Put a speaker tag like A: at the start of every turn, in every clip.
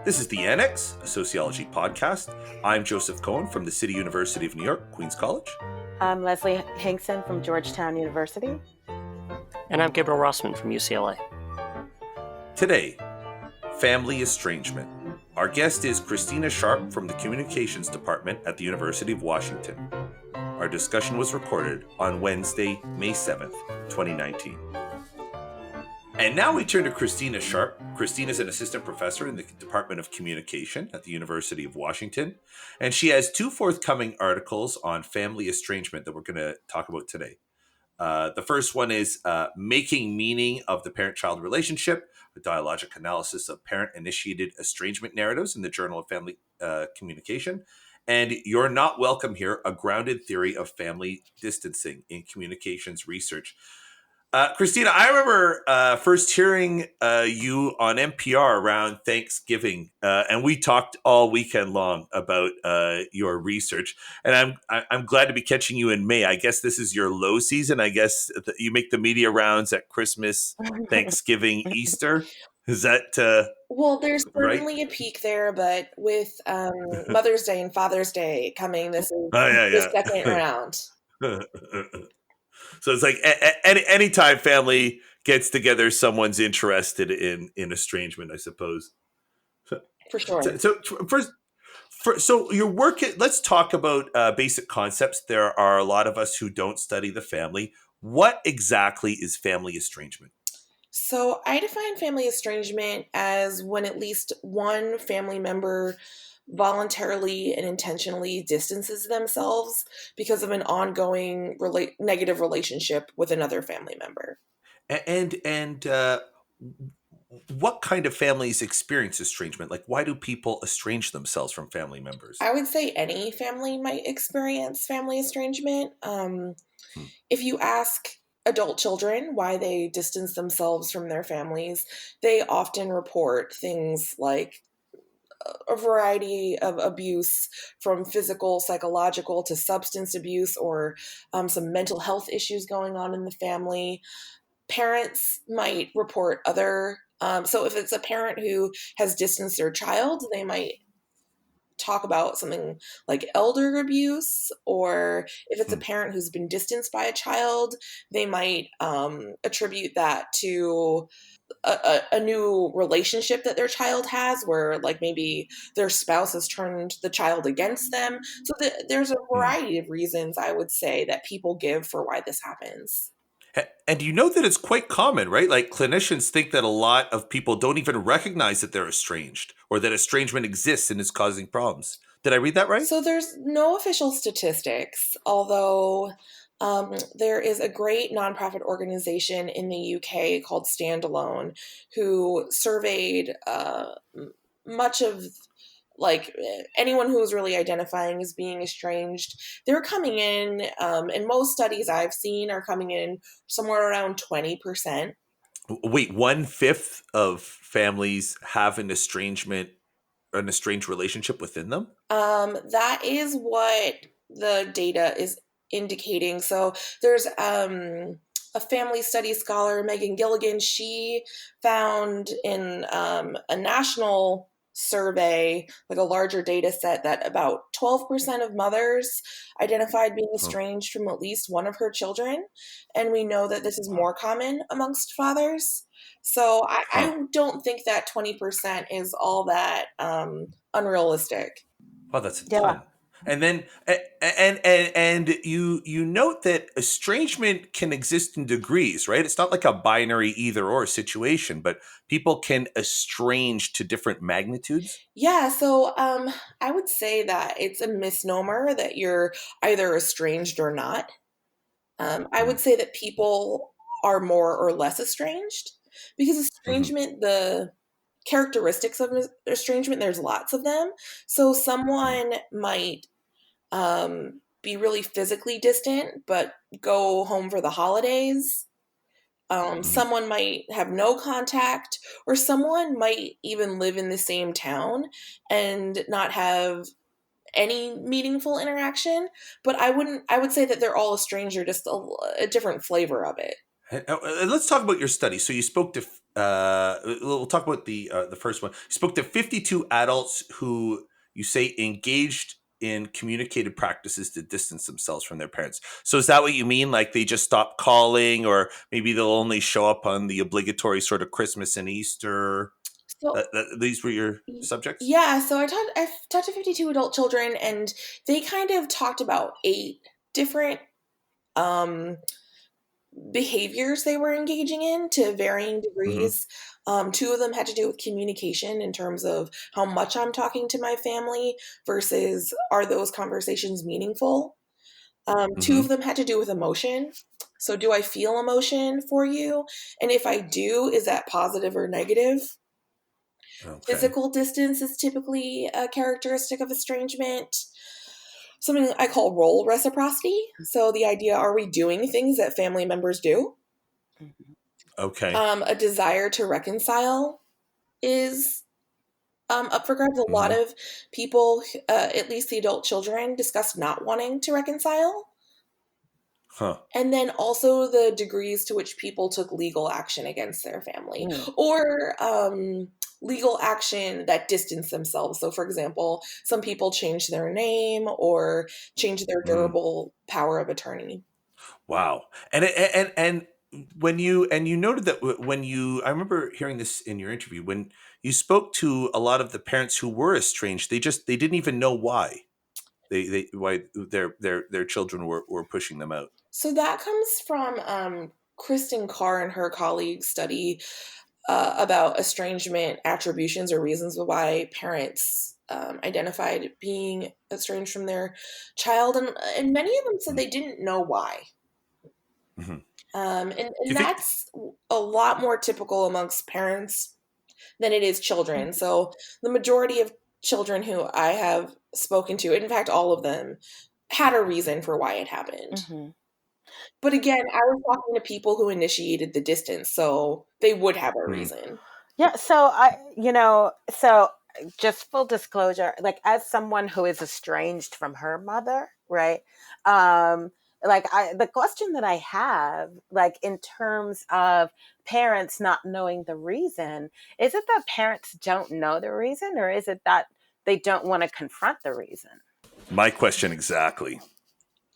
A: This is the Annex Sociology Podcast. I'm Joseph Cohen from the City University of New York, Queens College.
B: I'm Leslie Hinkson from Georgetown University.
C: And I'm Gabriel Rossman from UCLA.
A: Today, family estrangement. Our guest is Kristina Sharp from the Communications Department at the University of Washington. Our discussion was recorded on Wednesday, May 7th, 2019. And now we turn to Kristina Sharp. Kristina is an assistant professor in the Department of Communication at the University of Washington. And she has two forthcoming articles on family estrangement that we're going to talk about today. The first one is Making Meaning of the Parent-Child Relationship, a dialogic analysis of parent-initiated estrangement narratives in the Journal of Family Communication. And You're Not Welcome Here, a grounded theory of family distancing in communications research. Kristina, I remember first hearing you on NPR around Thanksgiving, and we talked all weekend long about your research. And I'm glad to be catching you in May. I guess this is your low season. I guess you make the media rounds at Christmas, Thanksgiving, Easter. Is that
D: well, there's certainly
A: right?
D: a peak there, but with Mother's Day and Father's Day coming, this is the second round.
A: So it's like anytime family gets together, someone's interested in estrangement, I suppose.
D: For sure.
A: So your work, let's talk about basic concepts. There are a lot of us who don't study the family. What exactly is family estrangement?
D: So I define family estrangement as when at least one family member voluntarily and intentionally distances themselves because of an ongoing negative relationship with another family member.
A: And what kind of families experience estrangement? Like, why do people estrange themselves from family members?
D: I would say any family might experience family estrangement. If you ask adult children why they distance themselves from their families, they often report things like a variety of abuse, from physical, psychological to substance abuse, or some mental health issues going on in the family. Parents might report other, so if it's a parent who has distanced their child, they might talk about something like elder abuse, or if it's a parent who's been distanced by a child, they might attribute that to a new relationship that their child has, where like maybe their spouse has turned the child against them. So there's a variety of reasons, I would say, that people give for why this happens.
A: And you know that it's quite common, right? Like, clinicians think that a lot of people don't even recognize that they're estranged or that estrangement exists and is causing problems. Did I read that right?
D: So there's no official statistics, although there is a great nonprofit organization in the UK called Standalone who surveyed much of anyone who was really identifying as being estranged. They're coming in, and most studies I've seen are coming in somewhere around 20%.
A: Wait, 1/5 of families have an estranged relationship within them?
D: That is what the data is indicating. So there's a family studies scholar, Megan Gilligan. She found in a national survey, like a larger data set, that about 12% of mothers identified being estranged from at least one of her children. And we know that this is more common amongst fathers. So I don't think that 20% is all that unrealistic.
A: Wow, that's a ton. And then, and you note that estrangement can exist in degrees, right? It's not like a binary either or situation, but people can estrange to different magnitudes.
D: Yeah, so I would say that it's a misnomer that you're either estranged or not. I would say that people are more or less estranged, because estrangement, the characteristics of estrangement, there's lots of them. So someone might be really physically distant, but go home for the holidays. Someone might have no contact, or someone might even live in the same town and not have any meaningful interaction. But I would say that they're all a stranger, just a different flavor of it.
A: Let's talk about your study. So you spoke to we'll talk about the first one. You spoke to 52 adults who you say engaged in communicated practices to distance themselves from their parents. So is that what you mean? Like they just stop calling, or maybe they'll only show up on the obligatory sort of Christmas and Easter?
D: So
A: These were your subjects?
D: yeah, so I've talked to 52 adult children, and they kind of talked about 8 different behaviors they were engaging in to varying degrees. 2 of them had to do with communication in terms of how much I'm talking to my family versus are those conversations meaningful. 2 of them had to do with emotion. So, do I feel emotion for you? And if I do, is that positive or negative?
A: Okay.
D: Physical distance is typically a characteristic of estrangement. Something I call role reciprocity. So the idea, are we doing things that family members do?
A: Okay.
D: A desire to reconcile is up for grabs. A lot of people, at least the adult children, discuss not wanting to reconcile.
A: Huh.
D: And then also the degrees to which people took legal action against their family or legal action that distanced themselves. So, for example, some people changed their name or changed their durable power of attorney.
A: Wow. And when you noted that I remember hearing this in your interview, when you spoke to a lot of the parents who were estranged, they didn't even know why why their children were pushing them out.
D: So that comes from Kristen Carr and her colleagues' study about estrangement attributions or reasons why parents identified being estranged from their child, and many of them said they didn't know why. And that's a lot more typical amongst parents than it is children. So the majority of children who I have spoken to, in fact, all of them, had a reason for why it happened. But again, I was talking to people who initiated the distance, so they would have a reason.
B: Yeah. So just full disclosure, like as someone who is estranged from her mother, right? The question that I have, like in terms of parents not knowing the reason, is it that parents don't know the reason, or is it that they don't want to confront the reason?
A: My question exactly.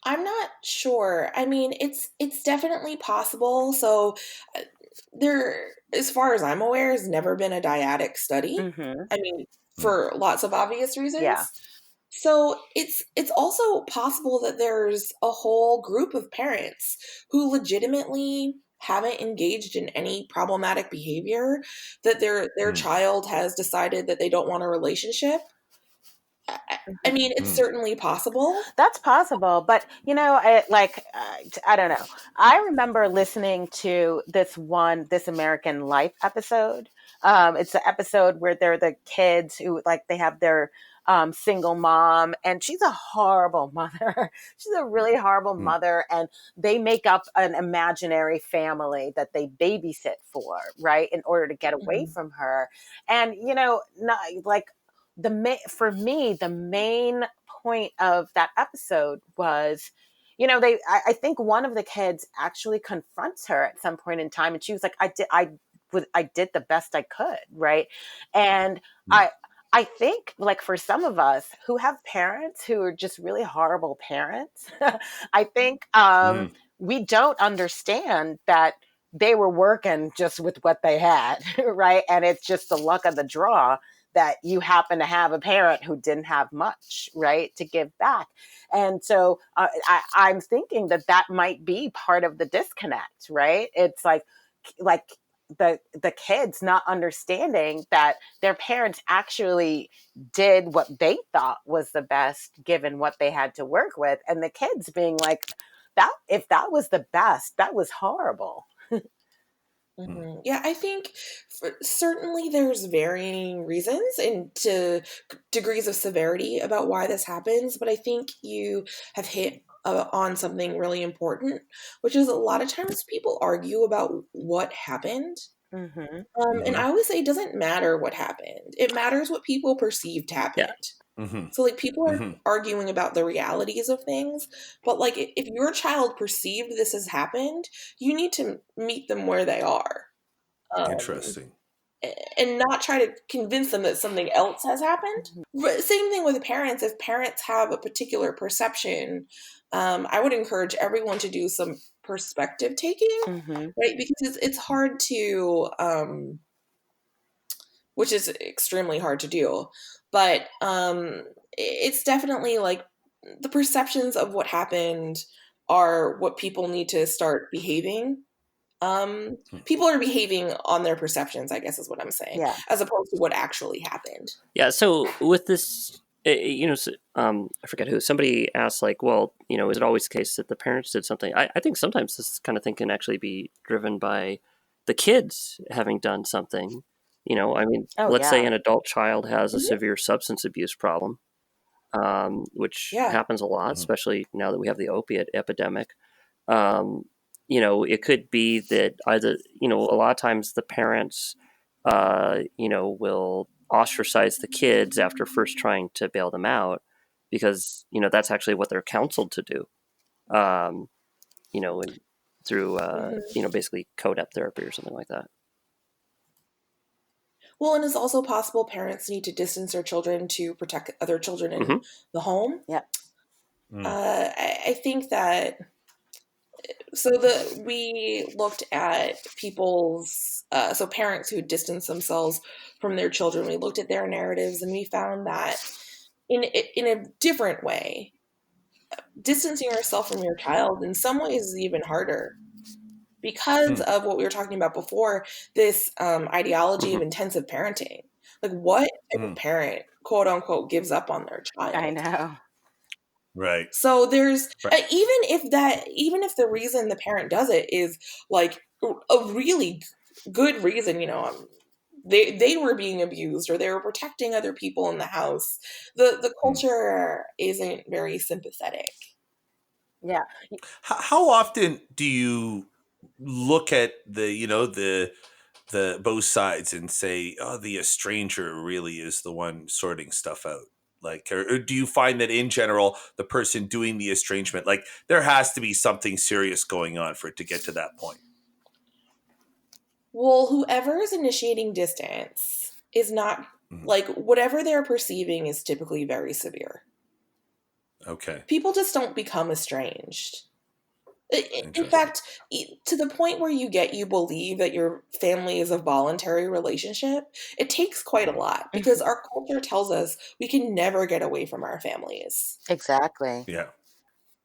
D: I'm not sure. I mean, it's definitely possible. So there, as far as I'm aware, has never been a dyadic study. I mean, for lots of obvious reasons.
B: Yeah.
D: So it's also possible that there's a whole group of parents who legitimately haven't engaged in any problematic behavior, that their child has decided that they don't want a relationship. I mean, it's certainly possible.
B: That's possible, but I don't know. I remember listening to this American Life episode. It's the episode where they're the kids who they have their single mom, and she's a horrible mother. She's a really horrible mother, and they make up an imaginary family that they babysit for, right, in order to get away from her. And for me, the main point of that episode was, I think one of the kids actually confronts her at some point in time, and she was like, I did the best I could, right? And I think, like, for some of us who have parents who are just really horrible parents, I think we don't understand that they were working just with what they had, right? And it's just the luck of the draw that you happen to have a parent who didn't have much, right, to give back. And so I'm thinking that might be part of the disconnect, right? It's like the kids not understanding that their parents actually did what they thought was the best given what they had to work with, and the kids being like, that if that was the best, that was horrible.
D: Yeah, I think certainly there's varying reasons and to degrees of severity about why this happens, but I think you have hit on something really important, which is a lot of times people argue about what happened. And I always say it doesn't matter what happened. It matters what people perceived happened. So, like, people are arguing about the realities of things, but, like, if your child perceived this has happened, you need to meet them where they are.
A: Interesting.
D: And not try to convince them that something else has happened. Same thing with the parents. If parents have a particular perception, I would encourage everyone to do some perspective taking, right? Because it's hard to, which is extremely hard to do, but it's definitely like the perceptions of what happened are what people need to start behaving. People are behaving on their perceptions, I guess is what I'm saying, as opposed to what actually happened.
C: Yeah. So with this, I forget who, somebody asked, like, well, is it always the case that the parents did something? I think sometimes this kind of thing can actually be driven by the kids having done something. Let's say an adult child has a severe substance abuse problem, which happens a lot, especially now that we have the opiate epidemic. It could be that either, a lot of times the parents, will ostracize the kids after first trying to bail them out because, that's actually what they're counseled to do, and through, basically code-ep therapy or something like that.
D: Well, and it's also possible parents need to distance their children to protect other children in the home.
B: Yeah.
D: I think that, we looked at people's, parents who distance themselves from their children. We looked at their narratives and we found that in a different way, distancing yourself from your child in some ways is even harder. Because of what we were talking about before, this ideology of intensive parenting. Like, what type of parent, quote unquote, gives up on their child?
B: I know.
A: Right.
D: So there's even if the reason the parent does it is like a really good reason, they were being abused or they were protecting other people in the house. The culture isn't very sympathetic.
B: Yeah.
A: How often do you look at the both sides and say, oh, the estranger really is the one sorting stuff out? Like, or do you find that in general, the person doing the estrangement, like there has to be something serious going on for it to get to that point?
D: Well, whoever is initiating distance is not like whatever they're perceiving is typically very severe.
A: Okay.
D: People just don't become estranged. In fact, to the point where you believe that your family is a voluntary relationship, it takes quite a lot because our culture tells us we can never get away from our families.
B: Exactly.
A: Yeah.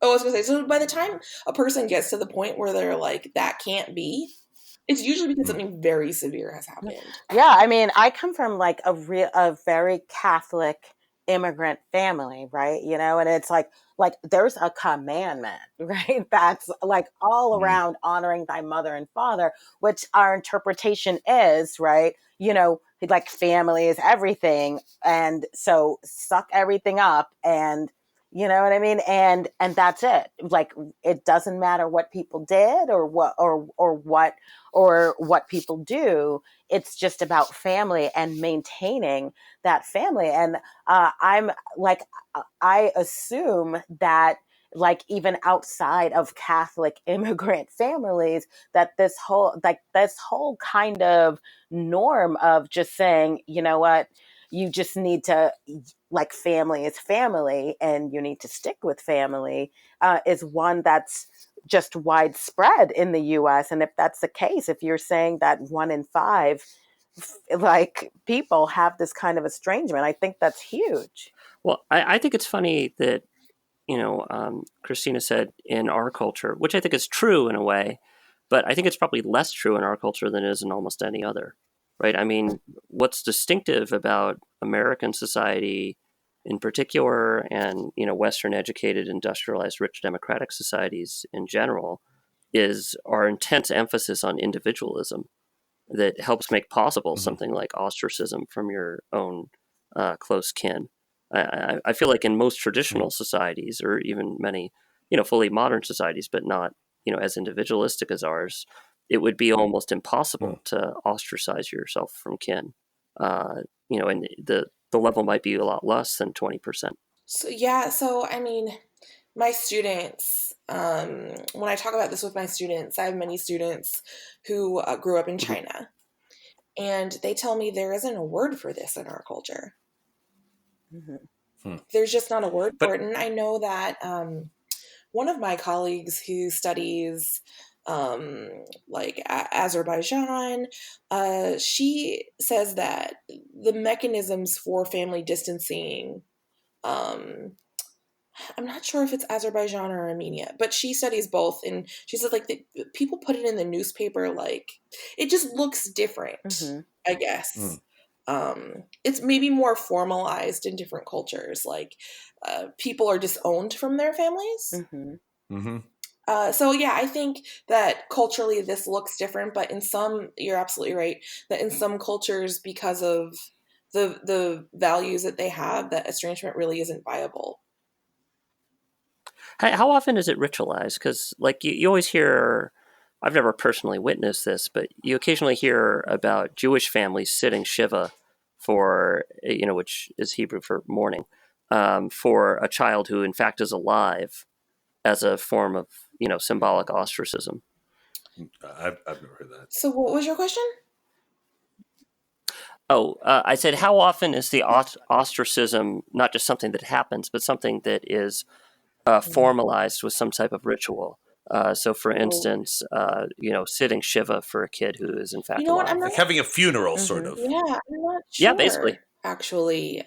D: Oh, I was going to say, so by the time a person gets to the point where they're like, that can't be, it's usually because something very severe has happened.
B: Yeah. I mean, I come from like a very Catholic immigrant family, right? And it's like there's a commandment, right? That's like all around honoring thy mother and father, which our interpretation is, right? Like family is everything. And so suck everything up and you know what I mean? And that's it. Like it doesn't matter what people did or what people do. It's just about family and maintaining that family. And I'm like, I assume that like even outside of Catholic immigrant families, that this whole kind of norm of just saying, you know what, you just need to like family is family and you need to stick with family is one that's just widespread in the US. And if that's the case, if you're saying that 1 in 5 like people have this kind of estrangement, I think that's huge.
C: Well, I think it's funny that, Kristina said in our culture, which I think is true in a way, but I think it's probably less true in our culture than it is in almost any other, right? I mean, what's distinctive about American society in particular and, Western educated, industrialized, rich democratic societies in general is our intense emphasis on individualism that helps make possible something like ostracism from your own close kin. I feel like in most traditional societies, or even many, fully modern societies, but not, as individualistic as ours, it would be almost impossible to ostracize yourself from kin. And the level might be a lot less than 20%.
D: So I mean, my students, when I talk about this with my students, I have many students who grew up in China. And they tell me there isn't a word for this in our culture.
B: Mm-hmm.
D: There's just not a word for it. And I know that one of my colleagues who studies like Azerbaijan, she says that the mechanisms for family distancing, I'm not sure if it's Azerbaijan or Armenia, but she studies both, and she says like people put it in the newspaper, like it just looks different, I guess. It's maybe more formalized in different cultures, like people are disowned from their families. So yeah, I think that culturally this looks different, but in some, you're absolutely right, that in some cultures, because of the values that they have, that estrangement really isn't viable.
C: How often is it ritualized? Because like you always hear, I've never personally witnessed this, but you occasionally hear about Jewish families sitting Shiva for, which is Hebrew for mourning, for a child who in fact is alive, as a form of, symbolic ostracism.
A: I've never heard that.
D: So what was your question?
C: Oh, I said, how often is the ostracism not just something that happens, but something that is formalized with some type of ritual? So, for instance, sitting Shiva for a kid who is in fact
D: You know what?
C: alive.
A: Like having a funeral, sort of.
D: Yeah, I'm not sure.
C: Yeah, basically.
D: Actually,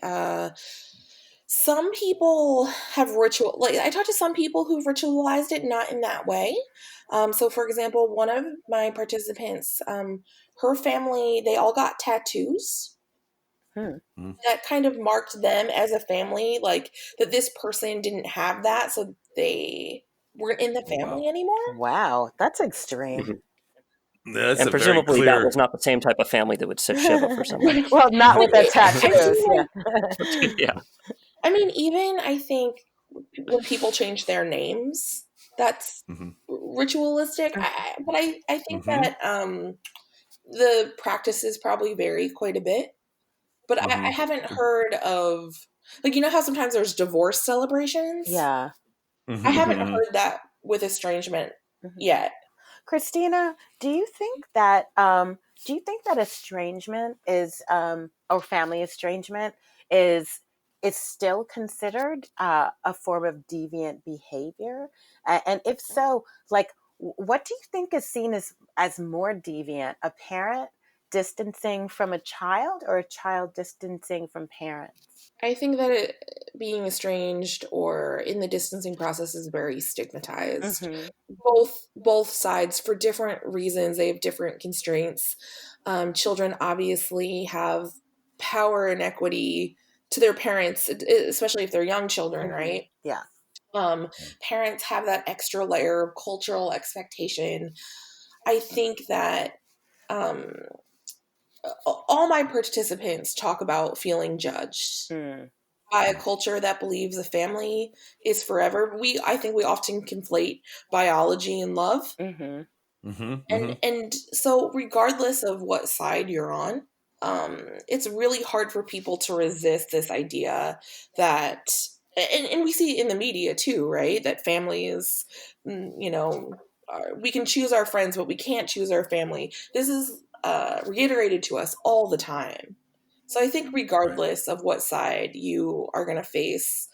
D: some people have I talked to some people who've ritualized it not in that way. So for example, one of my participants, her family, they all got tattoos that kind of marked them as a family, like that this person didn't have that, so they weren't in the family anymore.
B: Wow, that's extreme.
A: That's
C: and presumably that was not the same type of family that would sit Shiva for somebody.
B: Well, not with the tattoos.
C: Yeah.
D: I mean, even I think when people change their names, that's ritualistic. But I think that the practices probably vary quite a bit. But I haven't heard of, like, you know how sometimes there's divorce celebrations?
B: Yeah.
D: I haven't heard that with estrangement yet.
B: Kristina, do you think that estrangement is or family estrangement is still considered a form of deviant behavior? And if so, like, what do you think is seen as more deviant? A parent distancing from a child, or a child distancing from parents?
D: I think that being estranged or in the distancing process is very stigmatized. Both sides, for different reasons, they have different constraints. Children obviously have power and equity to their parents, especially if they're young children, right?
B: Yeah.
D: Parents have that extra layer of cultural expectation. I think that all my participants talk about feeling judged by a culture that believes a family is forever. I think we often conflate biology and love. And so regardless of what side you're on, it's really hard for people to resist this idea that, and we see it in the media too, right? That families, we can choose our friends, but we can't choose our family. This is reiterated to us all the time. So I think regardless of what side you are going to face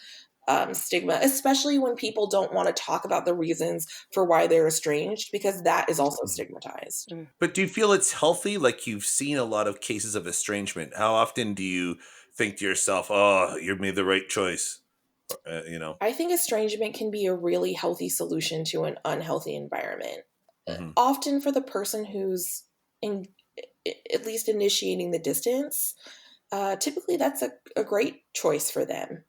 D: stigma, especially when people don't want to talk about the reasons for why they're estranged, because that is also stigmatized.
A: But do you feel it's healthy? Like, you've seen a lot of cases of estrangement. How often do you think to yourself, oh, you made the right choice?
D: I think estrangement can be a really healthy solution to an unhealthy environment. Often for the person who's at least initiating the distance, typically that's a great choice for them.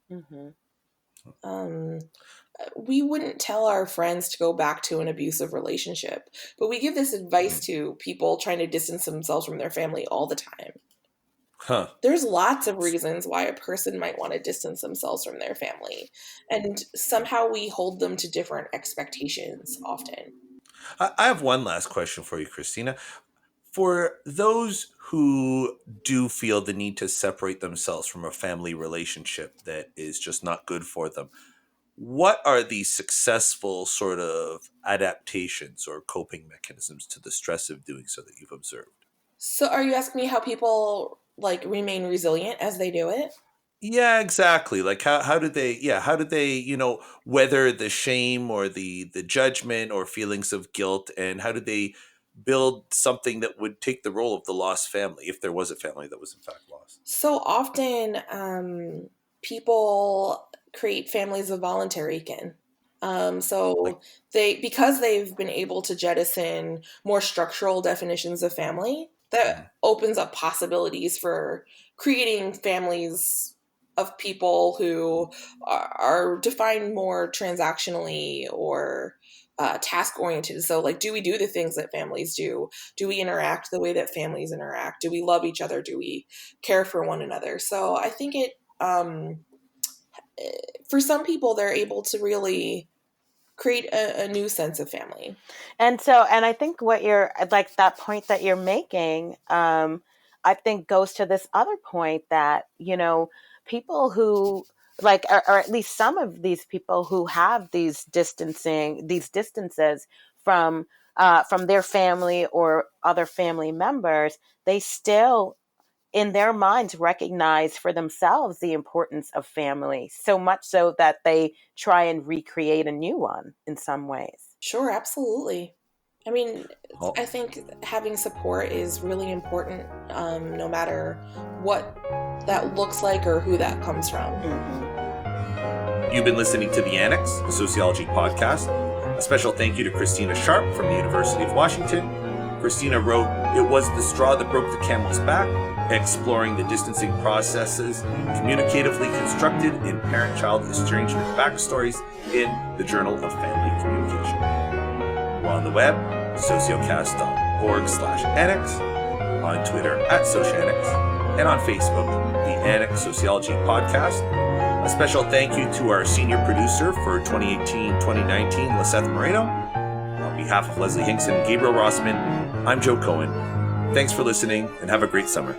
D: We wouldn't tell our friends to go back to an abusive relationship, but we give this advice to people trying to distance themselves from their family all the time. There's lots of reasons why a person might want to distance themselves from their family, and somehow we hold them to different expectations often.
A: I have one last question for you, Kristina. For those who do feel the need to separate themselves from a family relationship that is just not good for them, what are the successful sort of adaptations or coping mechanisms to the stress of doing so that you've observed?
D: So are you asking me how people like remain resilient as they do it?
A: Yeah, exactly. Like how do they weather the shame or the judgment or feelings of guilt, and how do they build something that would take the role of the lost family, if there was a family that was in fact lost?
D: So often people create families of voluntary kin.
A: Like,
D: Because they've been able to jettison more structural definitions of family, that opens up possibilities for creating families of people who are defined more transactionally or task oriented. So, like, do we do the things that families do? Do we interact the way that families interact? Do we love each other? Do we care for one another? So, I think for some people, they're able to really create a new sense of family.
B: And I think what you're like, that point that you're making, I think goes to this other point that, people who like, or at least some of these people who have these distances from their family or other family members, they still in their minds recognize for themselves the importance of family, so much so that they try and recreate a new one in some ways.
D: Sure, absolutely. I mean,
A: Oh.
D: I think having support is really important, no matter what that looks like or who that comes from.
A: You've been listening to the Annex Sociology Podcast. A special thank you to Kristina Sharp from the University of Washington. Kristina wrote, "It was the straw that broke the camel's back," exploring the distancing processes communicatively constructed in parent-child estrangement backstories in the Journal of Family Communication. We're on the web, sociocast.org/annex, on Twitter @sociannex, and on Facebook, the Annex Sociology Podcast. A special thank you to our senior producer for 2018-2019, Liseth Moreno. On behalf of Leslie Hinkson and Gabriel Rossman, I'm Joe Cohen. Thanks for listening and have a great summer.